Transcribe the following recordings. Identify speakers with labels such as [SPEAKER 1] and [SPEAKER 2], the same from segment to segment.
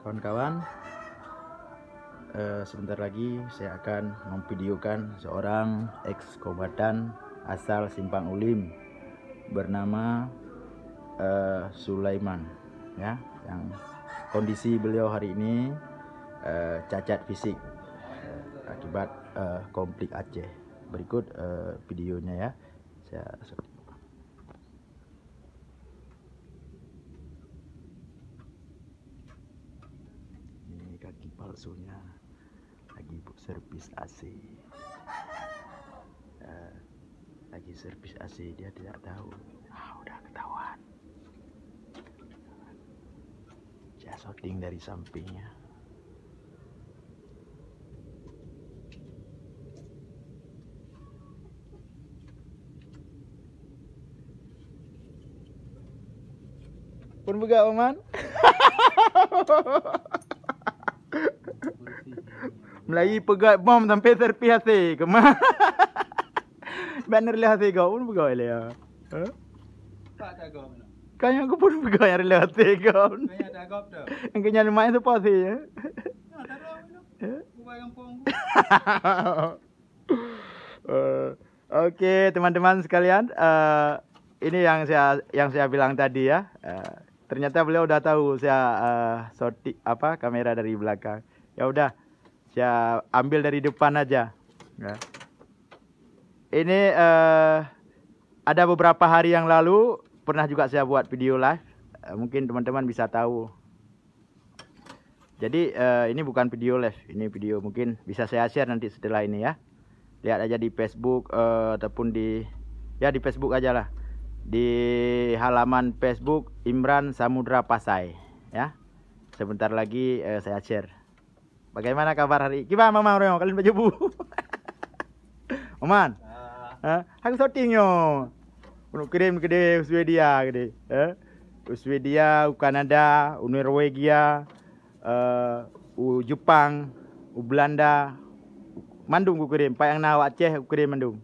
[SPEAKER 1] Kawan-kawan, sebentar lagi saya akan memvideokan seorang ex-kombatan asal Simpang Ulim bernama Sulaiman, ya, yang kondisi beliau hari ini cacat fisik akibat konflik Aceh. Berikut videonya ya. Ini kaki palsunya lagi servis AC. Lagi servis AC, dia tidak tahu. Udah ketahuan. Saya shooting dari sampingnya. Pun buka Oman. Melayu pegat bom sampai servis AC. Kemana? Banner lihat AC kau pun buka dia.
[SPEAKER 2] Tak ada agak mana?
[SPEAKER 1] Kaya aku pun buka yang lihat AC kau.
[SPEAKER 2] Kaya ada agak dah.
[SPEAKER 1] Yang kenya lumayan tu pas ya.
[SPEAKER 2] Tak ada mana? Buat kampung.
[SPEAKER 1] Oke, teman-teman sekalian, ini yang saya bilang tadi ya. Ternyata beliau udah tahu saya shooting kamera dari belakang. Ya udah, saya ambil dari depan aja. Ya. Ini ada beberapa hari yang lalu pernah juga saya buat video live. Mungkin teman-teman bisa tahu. Jadi ini bukan video live, ini video mungkin bisa saya share nanti setelah ini ya. Lihat aja di Facebook ataupun di Facebook aja lah. Di halaman Facebook Imran Samudra Pasai ya. Sebentar lagi saya share. Bagaimana kabar hari? Gimana Mama Royo? Kalian baju bu? Oman? Aku shooting yo. Untuk kirim ke Swedia gede. Swedia, Kanada, Norwegia, Jepang, Belanda. Mandung ku kirim, pak yang nawak Aceh ku kirim mandung.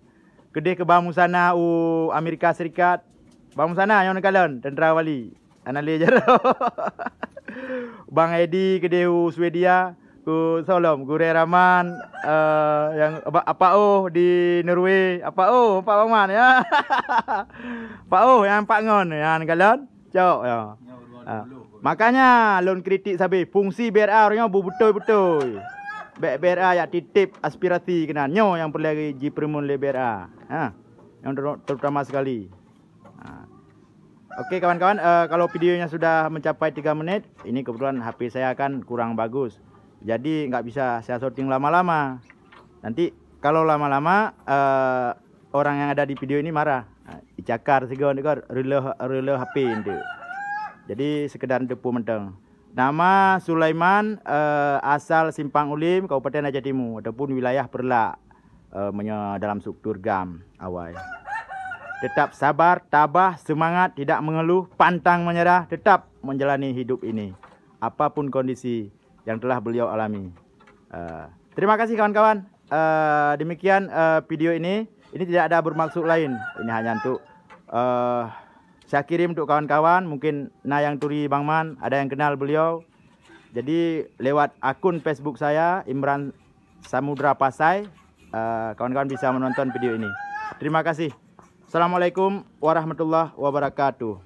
[SPEAKER 1] Kedai ke Bamu sana Amerika Serikat. Bamu sana yang kalian tentera wali. Anali jero. Bang Edi kedai Swedia, ku Solom, Gure Rahman yang apa di Norway, Pak Oman ya. Pak yang Pak Ngon yang kalian. Cok ya. Makanya lon kritik sabi fungsi BRA orangnya betul-betul. BRA ya titip aspirasi kena nyo yang perlu lagi ji primun le BRA. Yang terutama sekali. Oke kawan-kawan, kalau videonya sudah mencapai 3 menit, ini kebetulan HP saya kan kurang bagus. Jadi nggak bisa saya shooting lama-lama. Nanti kalau lama-lama orang yang ada di video ini marah. Icakar sigon relo HP itu. Jadi sekedar depu menteng. Nama Sulaiman asal Simpang Ulim, Kabupaten Aceh Timur ataupun wilayah Perlak dalam struktur GAM awal. Tetap sabar, tabah, semangat, tidak mengeluh, pantang menyerah, tetap menjalani hidup ini. Apapun kondisi yang telah beliau alami. Terima kasih kawan-kawan. Demikian video ini. Ini tidak ada bermaksud lain. Ini hanya untuk saya kirim untuk kawan-kawan, mungkin yang turi Bang Man, ada yang kenal beliau. Jadi lewat akun Facebook saya, Imran Samudra Pasai, kawan-kawan bisa menonton video ini. Terima kasih. Assalamualaikum warahmatullahi wabarakatuh.